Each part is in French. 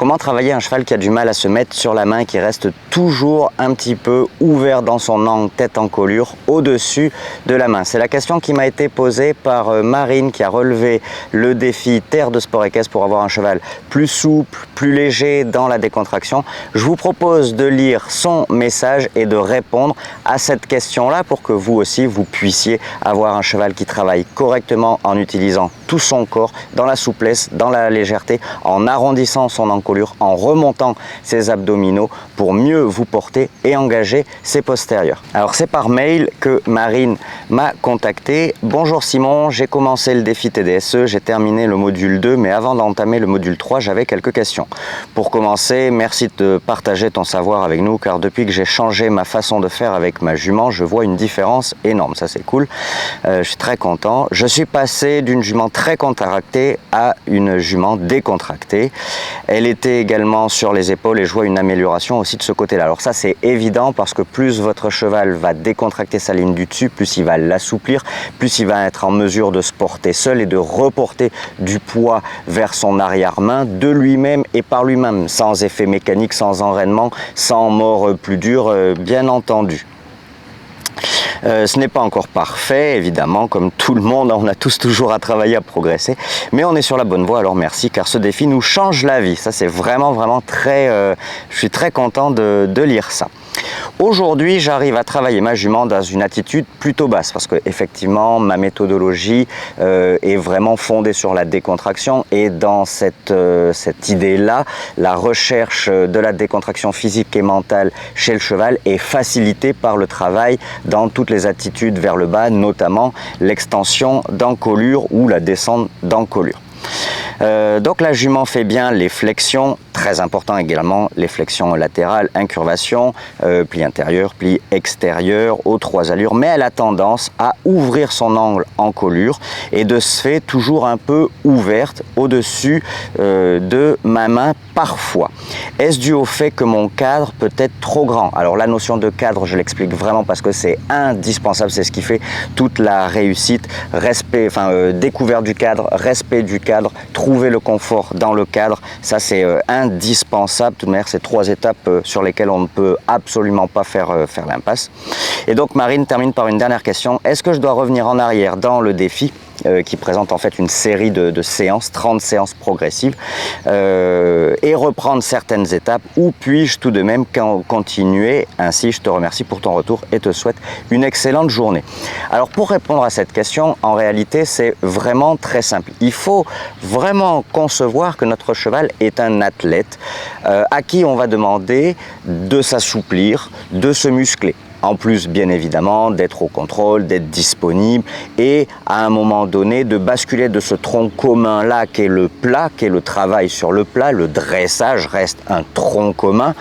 Comment travailler un cheval qui a du mal à se mettre sur la main, qui reste toujours un petit peu ouvert dans son angle, tête en colure, au-dessus de la main? C'est la question qui m'a été posée par Marine, qui a relevé le défi Terre de Sport Équestre pour avoir un cheval plus souple, plus léger dans la décontraction. Je vous propose de lire son message et de répondre à cette question-là pour que vous aussi, vous puissiez avoir un cheval qui travaille correctement en utilisant tout son corps, dans la souplesse, dans la légèreté, en arrondissant son encolure, en remontant ses abdominaux pour mieux vous porter et engager ses postérieurs. Alors c'est par mail que Marine m'a contacté. Bonjour Simon, j'ai commencé le défi TDSE, j'ai terminé le module 2, mais avant d'entamer le module 3, j'avais quelques questions. Pour commencer, merci de partager ton savoir avec nous, car depuis que j'ai changé ma façon de faire avec ma jument, je vois une différence énorme. Ça c'est cool, je suis très content. Je suis passé d'une jument très contractée à une jument décontractée. Elle était également sur les épaules et je vois une amélioration aussi de ce côté-là. Alors ça c'est évident parce que plus votre cheval va décontracter sa ligne du dessus, plus il va l'assouplir, plus il va être en mesure de se porter seul et de reporter du poids vers son arrière-main de lui-même et par lui-même, sans effet mécanique, sans enraînement, sans mort plus dure, bien entendu. Ce n'est pas encore parfait, évidemment, comme tout le monde, on a tous toujours à travailler, à progresser, mais on est sur la bonne voie, alors merci, car ce défi nous change la vie. Ça, c'est vraiment très... je suis très content de lire ça. Aujourd'hui, j'arrive à travailler ma jument dans une attitude plutôt basse parce que effectivement, ma méthodologie est vraiment fondée sur la décontraction et dans cette idée-là, la recherche de la décontraction physique et mentale chez le cheval est facilitée par le travail dans toutes les attitudes vers le bas, notamment l'extension d'encolure ou la descente d'encolure. Donc la jument fait bien les flexions, très important également, les flexions latérales, incurvation, pli intérieur, pli extérieur, aux 3 allures, mais elle a tendance à ouvrir son angle en colure et de ce fait toujours un peu ouverte au-dessus de ma main parfois. Est-ce dû au fait que mon cadre peut être trop grand? Alors la notion de cadre, je l'explique vraiment parce que c'est indispensable, c'est ce qui fait toute la réussite, respect, découverte du cadre, respect du cadre, trouver le confort dans le cadre, ça c'est indispensable. De toute manière, c'est 3 étapes sur lesquelles on ne peut absolument pas faire l'impasse. Et donc Marine termine par une dernière question. Est-ce que je dois revenir en arrière dans le défi qui présente en fait une série de séances, 30 séances progressives, et reprendre certaines étapes, ou puis-je tout de même continuer ainsi? Je te remercie pour ton retour et te souhaite une excellente journée. Alors pour répondre à cette question, en réalité c'est vraiment très simple. Il faut vraiment concevoir que notre cheval est un athlète à qui on va demander de s'assouplir, de se muscler. En plus, bien évidemment, d'être au contrôle, d'être disponible et à un moment donné de basculer de ce tronc commun-là qui est le plat, qui est le travail sur le plat. Le dressage reste un tronc commun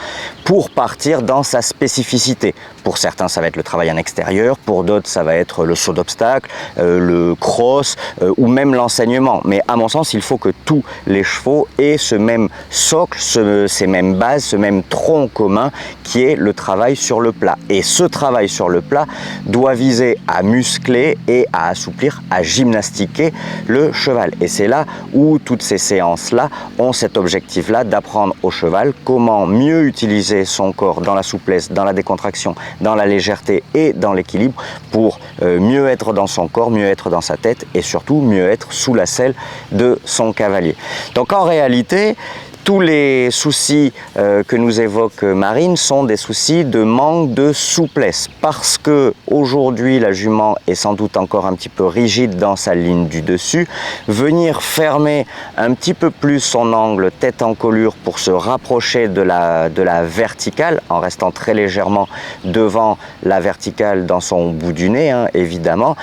pour partir dans sa spécificité. Pour certains, ça va être le travail en extérieur, pour d'autres, ça va être le saut d'obstacle, le cross ou même l'enseignement. Mais à mon sens, il faut que tous les chevaux aient ce même socle, ces mêmes bases, ce même tronc commun qui est le travail sur le plat. Et ce travail sur le plat doit viser à muscler et à assouplir, à gymnastiquer le cheval. Et c'est là où toutes ces séances-là ont cet objectif-là d'apprendre au cheval comment mieux utiliser son corps dans la souplesse, dans la décontraction, dans la légèreté et dans l'équilibre pour mieux être dans son corps, mieux être dans sa tête et surtout mieux être sous la selle de son cavalier. Donc en réalité, tous les soucis que nous évoque Marine sont des soucis de manque de souplesse parce que aujourd'hui la jument est sans doute encore un petit peu rigide dans sa ligne du dessus. Venir fermer un petit peu plus son angle tête en colure pour se rapprocher de la verticale en restant très légèrement devant la verticale dans son bout du nez, hein, évidemment,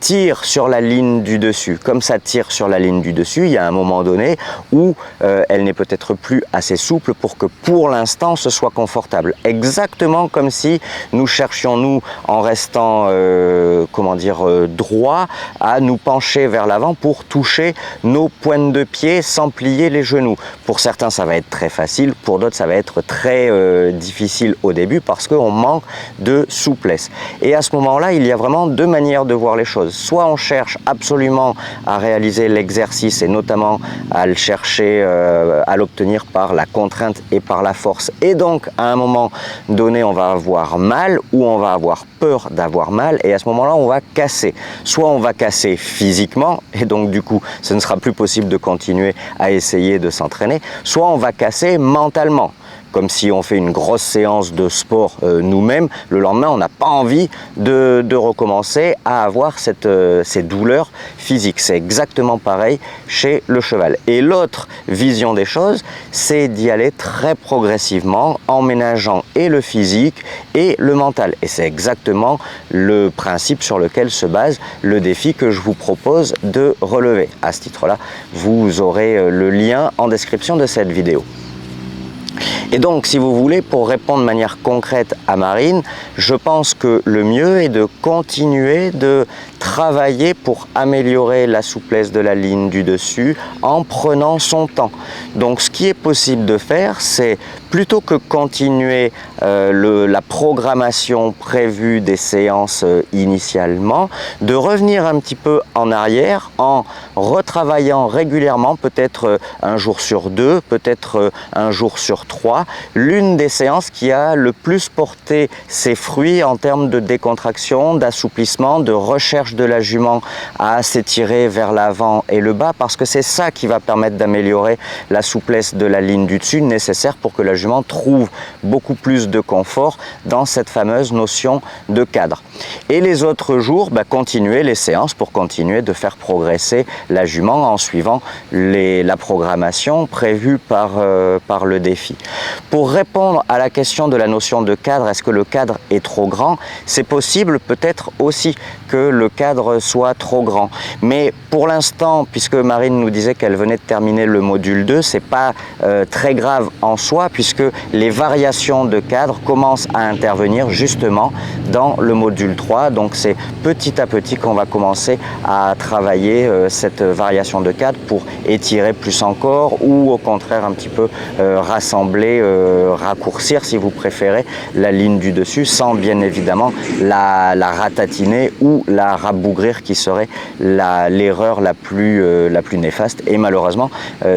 tire sur la ligne du dessus. Comme ça tire sur la ligne du dessus, il y a un moment donné où elle n'est peut-être plus assez souple pour que pour l'instant ce soit confortable. Exactement comme si nous cherchions, nous, en restant droit, à nous pencher vers l'avant pour toucher nos pointes de pied sans plier les genoux. Pour certains ça va être très facile, pour d'autres ça va être très difficile au début parce qu'on manque de souplesse. Et à ce moment-là, il y a vraiment 2 manières de voir les choses. Soit on cherche absolument à réaliser l'exercice et notamment à le chercher, à à l'obtenir par la contrainte et par la force. Et donc, à un moment donné, on va avoir mal ou on va avoir peur d'avoir mal. Et à ce moment-là, on va casser. Soit on va casser physiquement, et donc du coup, ce ne sera plus possible de continuer à essayer de s'entraîner. Soit on va casser mentalement. Comme si on fait une grosse séance de sport nous-mêmes, le lendemain on n'a pas envie de recommencer à avoir ces douleurs physiques. C'est exactement pareil chez le cheval. Et l'autre vision des choses, c'est d'y aller très progressivement en ménageant et le physique et le mental. Et c'est exactement le principe sur lequel se base le défi que je vous propose de relever. À ce titre-là, vous aurez le lien en description de cette vidéo. Et donc, si vous voulez, pour répondre de manière concrète à Marine, je pense que le mieux est de continuer de travailler pour améliorer la souplesse de la ligne du dessus en prenant son temps. Donc, ce qui est possible de faire, c'est plutôt que continuer la programmation prévue des séances initialement, de revenir un petit peu en arrière en retravaillant régulièrement, peut-être un jour sur 2, peut-être un jour sur 3, l'une des séances qui a le plus porté ses fruits en termes de décontraction, d'assouplissement, de recherche de la jument à s'étirer vers l'avant et le bas, parce que c'est ça qui va permettre d'améliorer la souplesse de la ligne du dessus nécessaire pour que la jument trouve beaucoup plus de confort dans cette fameuse notion de cadre. Et les autres jours, continuer les séances pour continuer de faire progresser la jument en suivant la programmation prévue par le défi. Pour répondre à la question de la notion de cadre, est-ce que le cadre est trop grand? C'est possible peut-être aussi que le cadre soit trop grand. Mais pour l'instant, puisque Marine nous disait qu'elle venait de terminer le module 2, c'est pas très grave en soi, puisque les variations de cadre commencent à intervenir justement dans le module 3. Donc c'est petit à petit qu'on va commencer à travailler cette variation de cadre pour étirer plus encore, ou au contraire un petit peu rassembler, raccourcir si vous préférez la ligne du dessus, sans bien évidemment la ratatiner ou la rabougrir, qui serait l'erreur la plus néfaste et malheureusement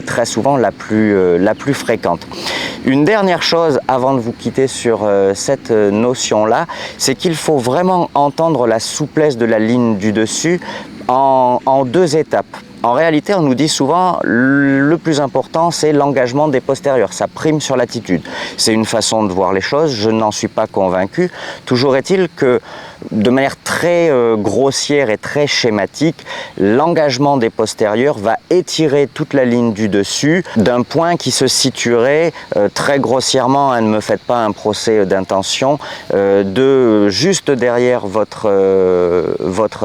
très souvent la plus fréquente. Une dernière chose avant de vous quitter sur cette notion-là, c'est qu'il faut vraiment entendre la souplesse de la ligne du dessus en 2 étapes. En réalité, on nous dit souvent le plus important, c'est l'engagement des postérieurs. Ça prime sur l'attitude. C'est une façon de voir les choses. Je n'en suis pas convaincu. Toujours est-il que, de manière très grossière et très schématique, l'engagement des postérieurs va étirer toute la ligne du dessus d'un point qui se situerait très grossièrement, ne me faites pas un procès d'intention, de juste derrière votre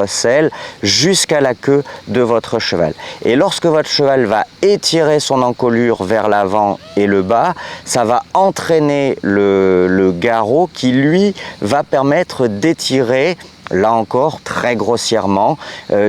selle jusqu'à la queue de votre cheval. Et lorsque votre cheval va étirer son encolure vers l'avant et le bas, ça va entraîner le garrot qui, lui, va permettre d'étirer, là encore très grossièrement,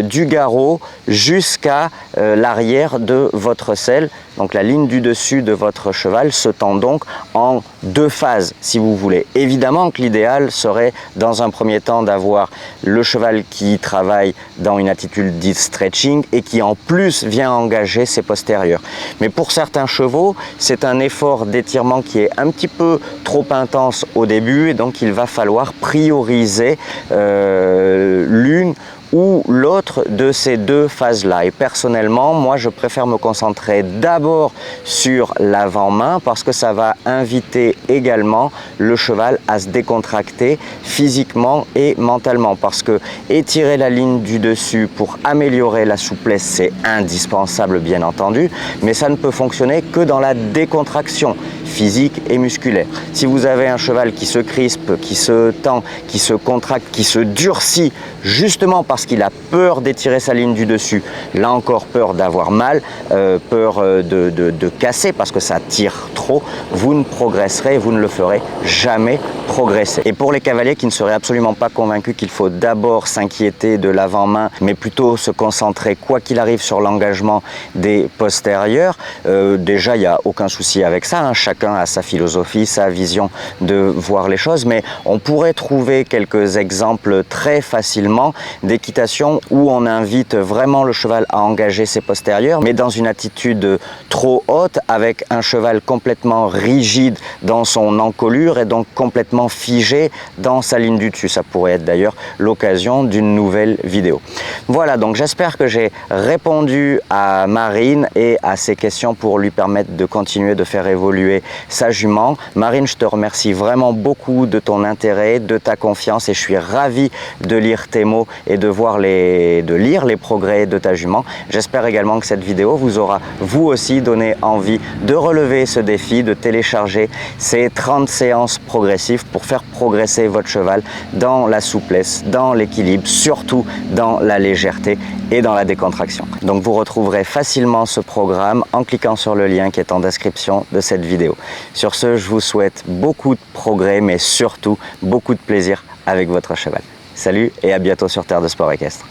du garrot jusqu'à l'arrière de votre selle. Donc la ligne du dessus de votre cheval se tend donc en 2 phases, si vous voulez. Évidemment que l'idéal serait, dans un premier temps, d'avoir le cheval qui travaille dans une attitude dite stretching et qui en plus vient engager ses postérieurs. Mais pour certains chevaux, c'est un effort d'étirement qui est un petit peu trop intense au début, et donc il va falloir prioriser l'une ou l'autre de ces 2 phases-là. Et personnellement, moi, je préfère me concentrer d'abord sur l'avant-main parce que ça va inviter également le cheval à se décontracter physiquement et mentalement. Parce que étirer la ligne du dessus pour améliorer la souplesse, c'est indispensable, bien entendu, mais ça ne peut fonctionner que dans la décontraction physique et musculaire. Si vous avez un cheval qui se crispe, qui se tend, qui se contracte, qui se durcit, justement parce qu'il a peur d'étirer sa ligne du dessus, là encore peur d'avoir mal, peur de casser parce que ça tire trop, vous ne progresserez, vous ne le ferez jamais progresser. Et pour les cavaliers qui ne seraient absolument pas convaincus qu'il faut d'abord s'inquiéter de l'avant-main, mais plutôt se concentrer quoi qu'il arrive sur l'engagement des postérieurs, déjà il n'y a aucun souci avec ça, hein. Chacun chacun a sa philosophie, sa vision de voir les choses, mais on pourrait trouver quelques exemples très facilement d'équitation où on invite vraiment le cheval à engager ses postérieurs, mais dans une attitude trop haute, avec un cheval complètement rigide dans son encolure et donc complètement figé dans sa ligne du dessus. Ça pourrait être d'ailleurs l'occasion d'une nouvelle vidéo. Voilà, donc j'espère que j'ai répondu à Marine et à ses questions pour lui permettre de continuer de faire évoluer sa jument. Marine, je te remercie vraiment beaucoup de ton intérêt, de ta confiance, et je suis ravi de lire tes mots et de lire les progrès de ta jument. J'espère également que cette vidéo vous aura vous aussi donné envie de relever ce défi, de télécharger ces 30 séances progressives pour faire progresser votre cheval dans la souplesse, dans l'équilibre, surtout dans la légèreté et dans la décontraction. Donc vous retrouverez facilement ce programme en cliquant sur le lien qui est en description de cette vidéo. Sur ce, je vous souhaite beaucoup de progrès, mais surtout beaucoup de plaisir avec votre cheval. Salut et à bientôt sur Terre de Sport Équestre.